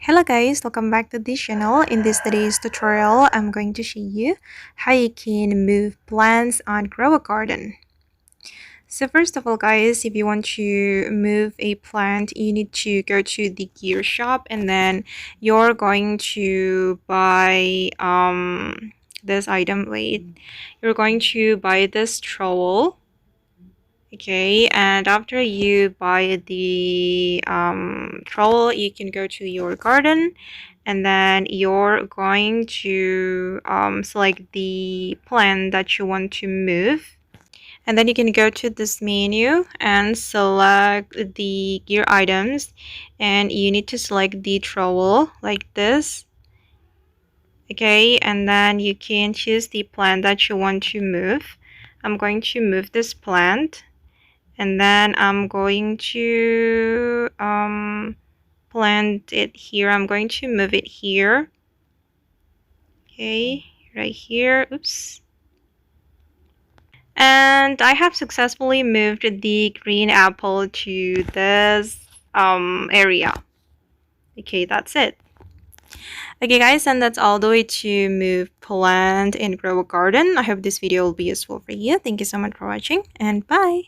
Hello guys, welcome back to this channel. In this today's tutorial, I'm going to show you how you can move plants and grow a garden. So first of all guys, if you want to move a plant, you need to go to the gear shop and then you're going to buy this item. You're going to buy this trowel. Okay, and after you buy the trowel, you can go to your garden and then you're going to select the plant that you want to move. And then you can go to this menu and select the gear items, and you need to select the trowel like this. Okay, and then you can choose the plant that you want to move. I'm going to move this plant. And then I'm going to plant it here. I'm going to move it here. Okay, right here. Oops. And I have successfully moved the green apple to this area. Okay, that's it. Okay guys, and that's all the way to move plant and grow a garden. I hope this video will be useful for you. Thank you so much for watching, and bye.